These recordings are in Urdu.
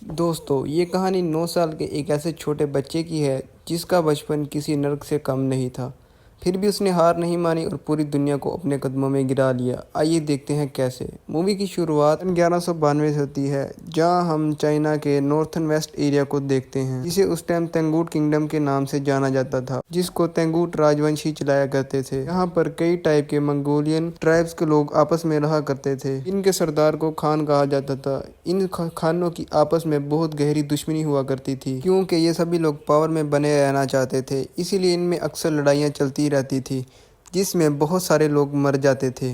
دوستو، یہ کہانی 9 سال کے ایک ایسے چھوٹے بچے کی ہے جس کا بچپن کسی نرک سے کم نہیں تھا، پھر بھی اس نے ہار نہیں مانی اور پوری دنیا کو اپنے قدموں میں گرا لیا۔ آئیے دیکھتے ہیں کیسے۔ مووی کی شروعات 1192 سے ہوتی ہے، جہاں ہم چائنا کے نارتھن ویسٹ ایریا کو دیکھتے ہیں، جسے اس ٹائم تینگوٹ کنگڈم کے نام سے جانا جاتا تھا، جس کو تینگوٹ راجونشی چلایا کرتے تھے۔ یہاں پر کئی ٹائپ کے منگولین ٹرائبز کے لوگ آپس میں رہا کرتے تھے۔ ان کے سردار کو خان کہا جاتا تھا۔ ان خانوں کی آپس میں بہت گہری دشمنی ہوا کرتی تھی، کیونکہ یہ سبھی لوگ پاور میں بنے رہنا چاہتے تھے، اسی لیے ان میں اکثر لڑائیاں چلتی رہتی تھی، جس میں بہت سارے لوگ مر جاتے تھے۔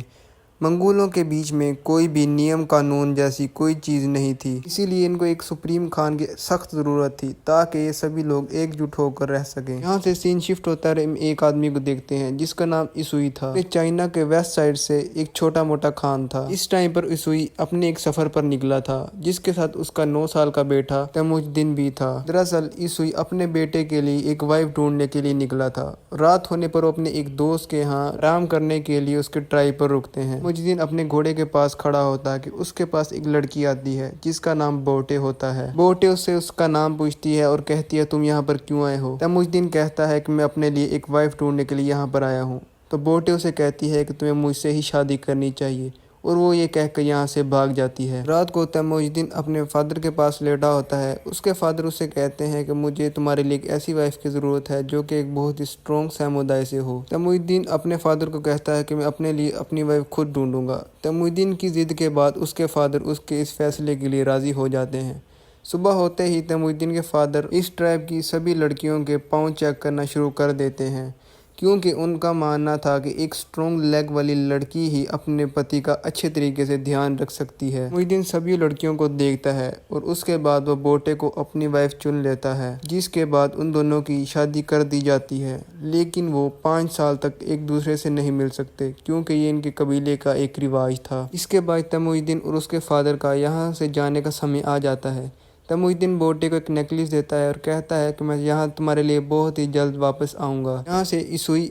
منگولوں کے بیچ میں کوئی بھی نیم قانون جیسی کوئی چیز نہیں تھی، اسی لیے ان کو ایک سپریم خان کی سخت ضرورت تھی تاکہ یہ سبھی لوگ ایک جٹ ہو کر رہ سکیں۔ یہاں سے سین شفٹ ہوتا ہے، ایک آدمی کو دیکھتے ہیں جس کا نام اسوئی تھا۔ یہ چائنا کے ویسٹ سائڈ سے ایک چھوٹا موٹا خان تھا۔ اس ٹائم پر اسوئی اپنے ایک سفر پر نکلا تھا، جس کے ساتھ اس کا 9 سال کا بیٹا تیموجدین بھی تھا۔ دراصل اسوئی اپنے بیٹے کے لیے ایک وائف ڈھونڈنے کے لیے نکلا تھا۔ رات ہونے پر وہ اپنے ایک دوست کے ہاں آرام کرنے کے لیے اس کے ٹرائی پر رکتے ہیں۔ تیموجدین اپنے گھوڑے کے پاس کھڑا ہوتا ہے کہ اس کے پاس ایک لڑکی آتی ہے جس کا نام بوٹے ہوتا ہے۔ بوٹے اس سے اس کا نام پوچھتی ہے اور کہتی ہے تم یہاں پر کیوں آئے ہو؟ تیموجدین کہتا ہے کہ میں اپنے لیے ایک وائف ڈھونڈنے کے لیے یہاں پر آیا ہوں۔ تو بوٹے اسے کہتی ہے کہ تمہیں مجھ سے ہی شادی کرنی چاہیے، اور وہ یہ کہہ کر یہاں سے بھاگ جاتی ہے۔ رات کو تیموجدین اپنے فادر کے پاس لیٹا ہوتا ہے۔ اس کے فادر اسے کہتے ہیں کہ مجھے تمہارے لیے ایک ایسی وائف کی ضرورت ہے جو کہ ایک بہت ہی اسٹرانگ سامودائے سے ہو۔ تیموجدین اپنے فادر کو کہتا ہے کہ میں اپنے لیے اپنی وائف خود ڈھونڈوں گا۔ تیموجدین کی ضد کے بعد اس کے فادر اس کے اس فیصلے کے لیے راضی ہو جاتے ہیں۔ صبح ہوتے ہی تیموجدین کے فادر اس ٹرائب کی سبھی لڑکیوں کے پاؤں چیک کرنا شروع کر دیتے ہیں، کیونکہ ان کا ماننا تھا کہ ایک اسٹرانگ لیگ والی لڑکی ہی اپنے پتی کا اچھے طریقے سے دھیان رکھ سکتی ہے۔ تیموجدین سبھی لڑکیوں کو دیکھتا ہے اور اس کے بعد وہ بوٹے کو اپنی وائف چن لیتا ہے، جس کے بعد ان دونوں کی شادی کر دی جاتی ہے۔ لیکن وہ 5 سال تک ایک دوسرے سے نہیں مل سکتے، کیونکہ یہ ان کے قبیلے کا ایک رواج تھا۔ اس کے بعد تیموجدین اور اس کے فادر کا یہاں سے جانے کا سمے آ جاتا ہے۔ تیموجدین بوٹے کو ایک نیکلس دیتا ہے اور کہتا ہے کہ میں یہاں تمہارے لیے بہت ہی جلد واپس آؤں گا۔ یہاں سے اسوئی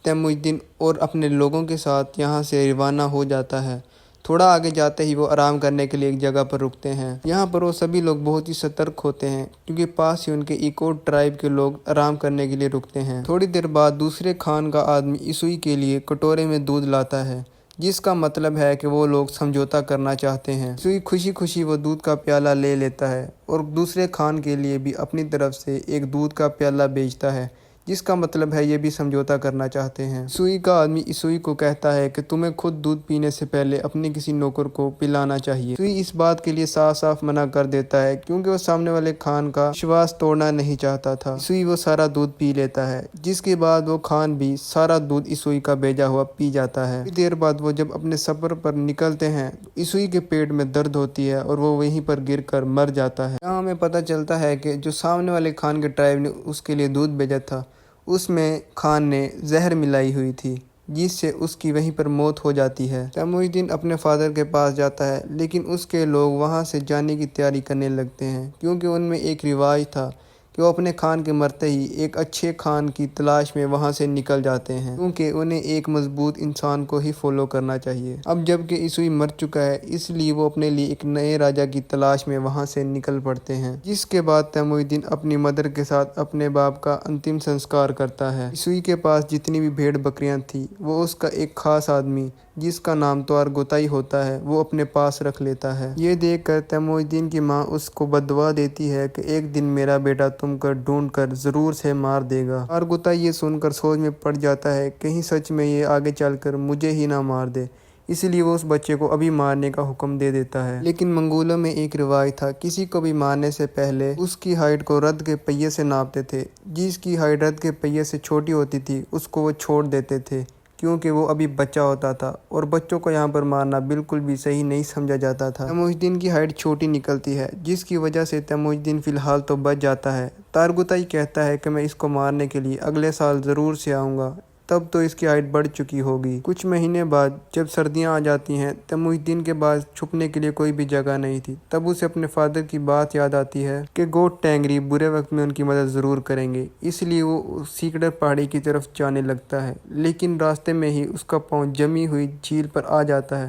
تیموجدین اور اپنے لوگوں کے ساتھ یہاں سے روانہ ہو جاتا ہے۔ تھوڑا آگے جاتے ہی وہ آرام کرنے کے لیے ایک جگہ پر رکتے ہیں۔ یہاں پر وہ سبھی لوگ بہت ہی سترک ہوتے ہیں، کیونکہ پاس ہی ان کے ایک اور ٹرائب کے لوگ آرام کرنے کے لیے رکتے ہیں۔ تھوڑی دیر بعد دوسرے خان کا آدمی اسوئی کے لیے کٹورے میں دودھ لاتا ہے، جس کا مطلب ہے کہ وہ لوگ سمجھوتا کرنا چاہتے ہیں۔ اسوئی خوشی خوشی وہ دودھ کا پیالہ لے لیتا ہے اور دوسرے خان کے لیے بھی اپنی طرف سے ایک دودھ کا پیالہ بیچتا ہے، جس کا مطلب ہے یہ بھی سمجھوتا کرنا چاہتے ہیں۔ اسوئی کا آدمی اسوئی کو کہتا ہے کہ تمہیں خود دودھ پینے سے پہلے اپنے کسی نوکر کو پلانا چاہیے۔ اسوئی اس بات کے لیے صاف صاف منع کر دیتا ہے، کیونکہ وہ سامنے والے خان کا وشواس توڑنا نہیں چاہتا تھا۔ اسوئی وہ سارا دودھ پی لیتا ہے، جس کے بعد وہ خان بھی سارا دودھ اسوئی کا بھیجا ہوا پی جاتا ہے۔ کچھ دیر بعد وہ جب اپنے سفر پر نکلتے ہیں تو اسوئی کے پیٹ میں درد ہوتی ہے اور وہ وہیں پر گر کر مر جاتا ہے۔ یہاں ہمیں پتہ چلتا ہے کہ جو سامنے والے خان کے ٹرائب نے اس کے لیے دودھ بھیجا تھا، اس میں خان نے زہر ملائی ہوئی تھی، جس سے اس کی وہیں پر موت ہو جاتی ہے۔ تیموجدین اپنے فادر کے پاس جاتا ہے، لیکن اس کے لوگ وہاں سے جانے کی تیاری کرنے لگتے ہیں، کیونکہ ان میں ایک رواج تھا کہ وہ اپنے خان کے مرتے ہی ایک اچھے خان کی تلاش میں وہاں سے نکل جاتے ہیں، کیونکہ انہیں ایک مضبوط انسان کو ہی فالو کرنا چاہیے۔ اب جب کہ اسوئی مر چکا ہے، اس لیے وہ اپنے لیے ایک نئے راجا کی تلاش میں وہاں سے نکل پڑتے ہیں، جس کے بعد تیموجدین اپنی مدر کے ساتھ اپنے باپ کا انتم سنسکار کرتا ہے۔ اسوئی کے پاس جتنی بھی بھیڑ بکریاں تھیں، وہ اس کا ایک خاص آدمی جس کا نام توارگوتائی ہوتا ہے وہ اپنے پاس رکھ لیتا ہے۔ یہ دیکھ کر تیموجدین کی ماں اس کو بددعا دیتی ہے کہ ایک دن میرا بیٹا تم کو ڈھونڈ کر ضرور سے مار دے گا۔ توارگوتائی یہ سن کر سوچ میں پڑ جاتا ہے کہیں سچ میں یہ آگے چل کر مجھے ہی نہ مار دے، اس لیے وہ اس بچے کو ابھی مارنے کا حکم دے دیتا ہے۔ لیکن منگولوں میں ایک رواج تھا، کسی کو بھی مارنے سے پہلے اس کی ہائٹ کو رتھ کے پہیے سے ناپتے تھے۔ جس کی ہائٹ رتھ کے پہیے سے چھوٹی ہوتی تھی اس کو وہ چھوڑ دیتے تھے، کیونکہ وہ ابھی بچہ ہوتا تھا اور بچوں کو یہاں پر مارنا بالکل بھی صحیح نہیں سمجھا جاتا تھا۔ تیموجدین کی ہائٹ چھوٹی نکلتی ہے، جس کی وجہ سے تیموجدین فی الحال تو بچ جاتا ہے۔ توارگوتائی کہتا ہے کہ میں اس کو مارنے کے لیے اگلے سال ضرور سے آؤں گا، تب تو اس کی ہائٹ بڑھ چکی ہوگی۔ کچھ مہینے بعد جب سردیاں آ جاتی ہیں، تیموجدین کے پاس چھپنے کے لیے کوئی بھی جگہ نہیں تھی، تب اسے اپنے فادر کی بات یاد آتی ہے کہ گوٹ ٹینگری برے وقت میں ان کی مدد ضرور کریں گے، اس لیے وہ سیکڑر پہاڑی کی طرف جانے لگتا ہے۔ لیکن راستے میں ہی اس کا پاؤں جمی ہوئی جھیل پر آ جاتا ہے،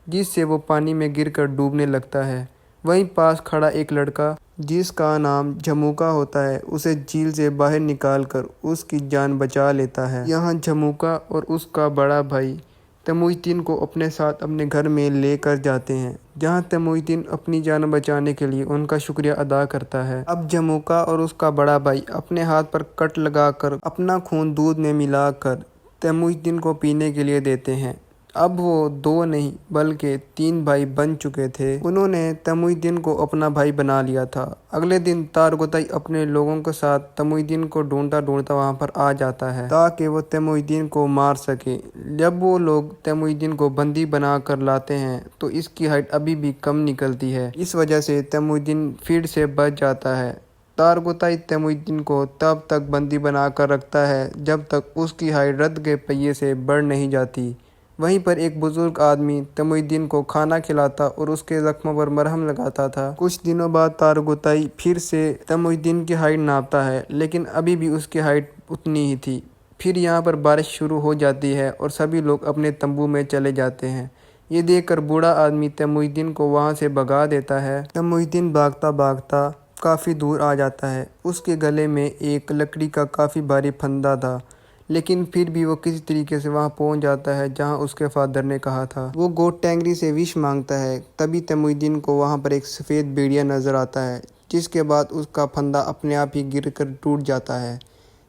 جس سے وہ پانی میں گر کر ڈوبنے لگتا ہے۔ وہیں پاس کھڑا ایک لڑکا جس کا نام جموکا ہوتا ہے، اسے جھیل سے باہر نکال کر اس کی جان بچا لیتا ہے۔ یہاں جموکا اور اس کا بڑا بھائی تیموج الدین کو اپنے ساتھ اپنے گھر میں لے کر جاتے ہیں، جہاں تیموج الدین اپنی جان بچانے کے لیے ان کا شکریہ ادا کرتا ہے۔ اب جموکا اور اس کا بڑا بھائی اپنے ہاتھ پر کٹ لگا کر اپنا خون دودھ میں ملا کر تیموج الدین کو پینے کے لیے دیتے ہیں۔ اب وہ 2 نہیں بلکہ 3 بھائی بن چکے تھے۔ انہوں نے تیموج الدین کو اپنا بھائی بنا لیا تھا۔ اگلے دن تارگوتائی اپنے لوگوں کے ساتھ تیموج الدین کو ڈھونڈتا وہاں پر آ جاتا ہے تاکہ وہ تیموج الدین کو مار سکے۔ جب وہ لوگ تیموج الدین کو بندی بنا کر لاتے ہیں تو اس کی ہائٹ ابھی بھی کم نکلتی ہے۔ اس وجہ سے تیموج الدین پھر سے بچ جاتا ہے۔ تارگوتائی تیموج الدین کو تب تک بندی بنا کر رکھتا ہے جب تک اس کی ہائٹ رتھ کے پہیے سے بڑھ نہیں جاتی۔ وہیں پر ایک بزرگ آدمی تیموج الدین کو کھانا کھلاتا اور اس کے زخموں پر مرہم لگاتا تھا۔ کچھ دنوں بعد تارگوتائی پھر سے تیموج الدین کی ہائٹ ناپتا ہے، لیکن ابھی بھی اس کی ہائٹ اتنی ہی تھی۔ پھر یہاں پر بارش شروع ہو جاتی ہے اور سبھی لوگ اپنے تمبو میں چلے جاتے ہیں۔ یہ دیکھ کر بوڑھا آدمی تیموج الدین کو وہاں سے بھگا دیتا ہے۔ تیموج الدین بھاگتا بھاگتا کافی دور آ جاتا ہے۔ اس کے گلے میں ایک لکڑی کا کافی بھاری پھندا تھا، لیکن پھر بھی وہ کسی طریقے سے وہاں پہنچ جاتا ہے جہاں اس کے فادر نے کہا تھا۔ وہ گوٹ ٹینگری سے وش مانگتا ہے۔ تبھی تیموج الدین کو وہاں پر ایک سفید بھیڑیا نظر آتا ہے، جس کے بعد اس کا پھندا اپنے آپ ہی گر کر ٹوٹ جاتا ہے۔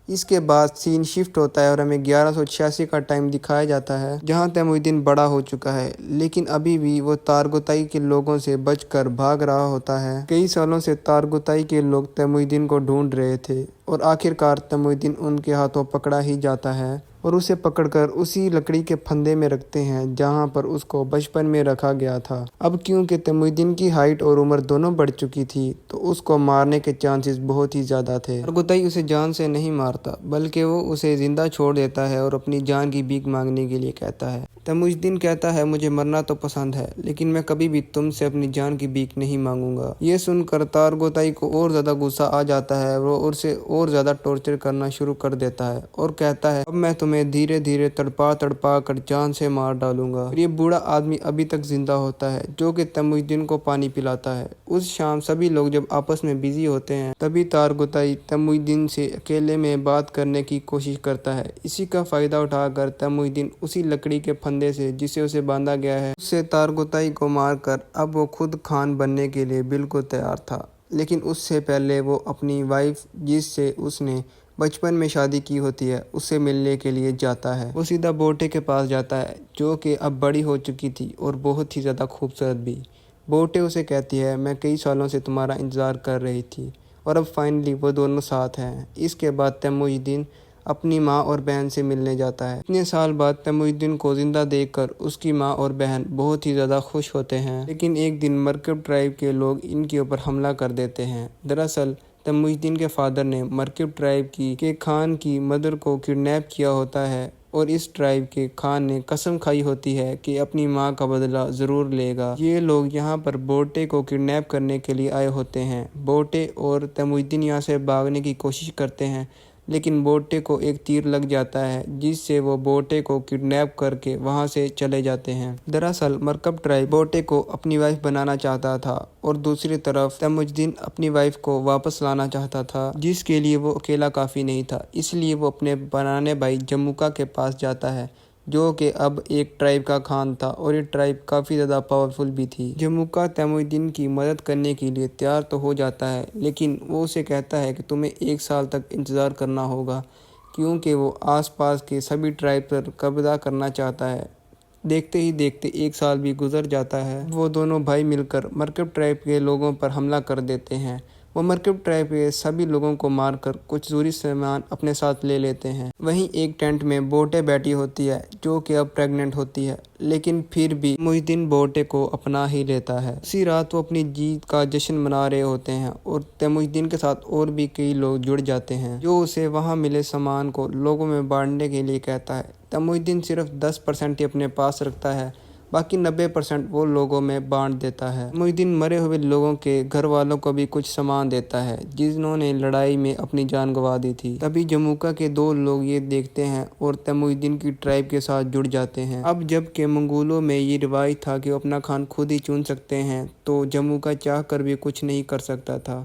اس کے بعد سین شفٹ ہوتا ہے اور ہمیں 1186 کا ٹائم دکھایا جاتا ہے، جہاں تیموج الدین بڑا ہو چکا ہے، لیکن ابھی بھی وہ تارگوتائی کے لوگوں سے بچ کر بھاگ رہا ہوتا ہے۔ کئی سالوں سے تارگوتائی کے لوگ تیموج الدین کو ڈھونڈ رہے تھے اور آخرکار تیموج الدین ان کے ہاتھوں پکڑا ہی جاتا ہے اور اسے پکڑ کر اسی لکڑی کے پھندے میں رکھتے ہیں جہاں پر اس کو بچپن میں رکھا گیا تھا۔ اب کیونکہ تیموج الدین کی ہائٹ اور عمر دونوں بڑھ چکی تھی تو اس کو مارنے کے چانسز بہت ہی زیادہ تھے۔ تارگوتائی اسے جان سے نہیں مارتا بلکہ وہ اسے زندہ چھوڑ دیتا ہے اور اپنی جان کی بھیک مانگنے کے لیے کہتا ہے۔ تیموج الدین کہتا ہے، مجھے مرنا تو پسند ہے لیکن میں کبھی بھی تم سے اپنی جان کی بھیک نہیں مانگوں گا۔ یہ سن کر تارگوتائی کو اور زیادہ غصہ آ جاتا ہے، وہ اسے اور زیادہ ٹارچر کرنا شروع کر دیتا ہے اور کہتا ہے، اب میں تمہیں دھیرے دھیرے تڑپا کر جان سے مار ڈالوں گا۔ اور یہ بوڑھا آدمی ابھی تک زندہ ہوتا ہے جو کہ تیموج الدین کو پانی پلاتا ہے۔ اس شام سبھی لوگ جب آپس میں بزی ہوتے ہیں تبھی تارگوتائی تیموج الدین سے اکیلے میں بات کرنے کی کوشش کرتا ہے۔ اسی کا فائدہ اٹھا کر تیموج الدین اسی لکڑی کے پھندے سے جسے اسے باندھا گیا ہے اس سے تارگوتائی کو مار کر اب وہ خود خان بننے کے لیے بالکل تیار تھا، لیکن اس سے پہلے وہ اپنی وائف جس سے اس نے بچپن میں شادی کی ہوتی ہے اس سے ملنے کے لیے جاتا ہے۔ وہ سیدھا بوٹے کے پاس جاتا ہے جو کہ اب بڑی ہو چکی تھی اور بہت ہی زیادہ خوبصورت بھی۔ بوٹے اسے کہتی ہے، میں کئی سالوں سے تمہارا انتظار کر رہی تھی اور اب فائنلی وہ دونوں ساتھ ہیں۔ اس کے بعد تیموج الدین اپنی ماں اور بہن سے ملنے جاتا ہے۔ اتنے سال بعد تیموج الدین کو زندہ دیکھ کر اس کی ماں اور بہن بہت ہی زیادہ خوش ہوتے ہیں، لیکن ایک دن مرکب ٹرائب کے لوگ ان کے اوپر حملہ کر دیتے ہیں۔ دراصل تیموج الدین کے فادر نے مرکب ٹرائب کے خان کی مدر کو کڈنیپ کیا ہوتا ہے اور اس ٹرائب کے خان نے قسم کھائی ہوتی ہے کہ اپنی ماں کا بدلہ ضرور لے گا۔ یہ لوگ یہاں پر بوٹے کو کڈنیپ کرنے کے لیے آئے ہوتے ہیں۔ بوٹے اور تیموج الدین یہاں سے بھاگنے کی کوشش کرتے ہیں، لیکن بوٹے کو ایک تیر لگ جاتا ہے جس سے وہ بوٹے کو کڈنیپ کر کے وہاں سے چلے جاتے ہیں۔ دراصل مرکب ٹرائب بوٹے کو اپنی وائف بنانا چاہتا تھا اور دوسری طرف تیموج الدین اپنی وائف کو واپس لانا چاہتا تھا، جس کے لیے وہ اکیلا کافی نہیں تھا۔ اس لیے وہ اپنے پرانے بھائی جموکا کے پاس جاتا ہے جو کہ اب ایک ٹرائب کا خان تھا اور یہ ٹرائب کافی زیادہ پاورفل بھی تھی۔ جموکا تیموج الدین کی مدد کرنے کے لیے تیار تو ہو جاتا ہے، لیکن وہ اسے کہتا ہے کہ تمہیں 1 سال تک انتظار کرنا ہوگا کیونکہ وہ آس پاس کے سبھی ٹرائب پر قبضہ کرنا چاہتا ہے۔ دیکھتے ہی دیکھتے 1 سال بھی گزر جاتا ہے۔ وہ دونوں بھائی مل کر مرکب ٹرائب کے لوگوں پر حملہ کر دیتے ہیں۔ وہ مرکب ٹرائب کے سبھی لوگوں کو مار کر کچھ ضروری سامان اپنے ساتھ لے لیتے ہیں۔ وہیں ایک ٹینٹ میں بوٹے بیٹھی ہوتی ہے جو کہ اب پریگننٹ ہوتی ہے، لیکن پھر بھی تیموج الدین بوٹے کو اپنا ہی لیتا ہے۔ اسی رات وہ اپنی جیت کا جشن منا رہے ہوتے ہیں اور تیموج الدین کے ساتھ اور بھی کئی لوگ جڑ جاتے ہیں جو اسے وہاں ملے سامان کو لوگوں میں بانٹنے کے لیے کہتا ہے۔ تیموج الدین صرف 10% ہی اپنے پاس رکھتا ہے، باقی 90% وہ لوگوں میں بانٹ دیتا ہے۔ تیموج الدین مرے ہوئے لوگوں کے گھر والوں کو بھی کچھ سامان دیتا ہے جنہوں نے لڑائی میں اپنی جان گنوا دی تھی۔ تبھی جموکا کے 2 لوگ یہ دیکھتے ہیں اور تیموج الدین کی ٹرائب کے ساتھ جڑ جاتے ہیں۔ اب جب کہ منگولوں میں یہ روایت تھا کہ وہ اپنا خان خود ہی چن سکتے ہیں تو جموکا چاہ کر بھی کچھ نہیں کر سکتا تھا۔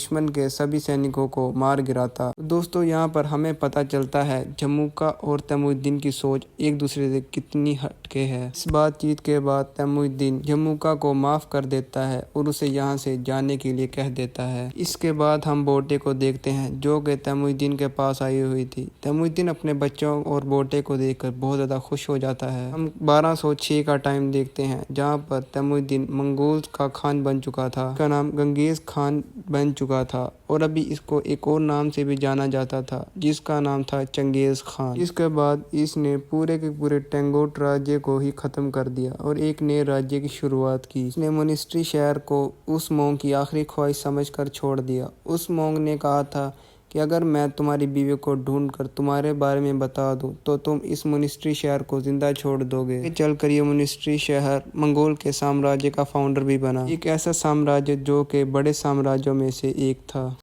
دشمن کے سبھی سینکوں کو مار گراتا۔ دوستو یہاں پر ہمیں پتہ چلتا ہے جموکا اور تیمور الدین کی سوچ ایک دوسرے سے کتنی ہٹ کے ہے۔ اس بات چیت کے بعد تیمور الدین جموکا کو معاف کر دیتا ہے اور اسے یہاں سے جانے کے لیے کہہ دیتا ہے۔ اس کے بعد ہم بوٹے کو دیکھتے ہیں جو کہ تیمور الدین کے پاس آئی ہوئی تھی۔ تیمور الدین اپنے بچوں اور بوٹے کو دیکھ کر بہت زیادہ خوش ہو جاتا ہے۔ ہم 1206 کا ٹائم دیکھتے ہیں جہاں پر تیمور الدین منگول کا خان بن چکا تھا۔ اس کا نام گنگیز خان بن چکا تھا اور ابھی اس کو ایک اور نام سے بھی جانا جاتا تھا جس کا نام تھا چنگیز خان۔ اس کے بعد اس نے پورے کے پورے ٹنگوٹ راجیہ کو ہی ختم کر دیا اور ایک نئے راجیہ کی شروعات کی۔ اس نے منسٹری شہر کو اس مونگ کی آخری خواہش سمجھ کر چھوڑ دیا۔ اس مونگ نے کہا تھا کہ اگر میں تمہاری بیوی کو ڈھونڈ کر تمہارے بارے میں بتا دوں تو تم اس منسٹری شہر کو زندہ چھوڑ دو گے۔ چل کر یہ منسٹری شہر منگول کے سامراجیہ کا فاؤنڈر بھی بنا، ایک ایسا سامراجیہ جو کہ بڑے سامراجیوں میں سے ایک تھا۔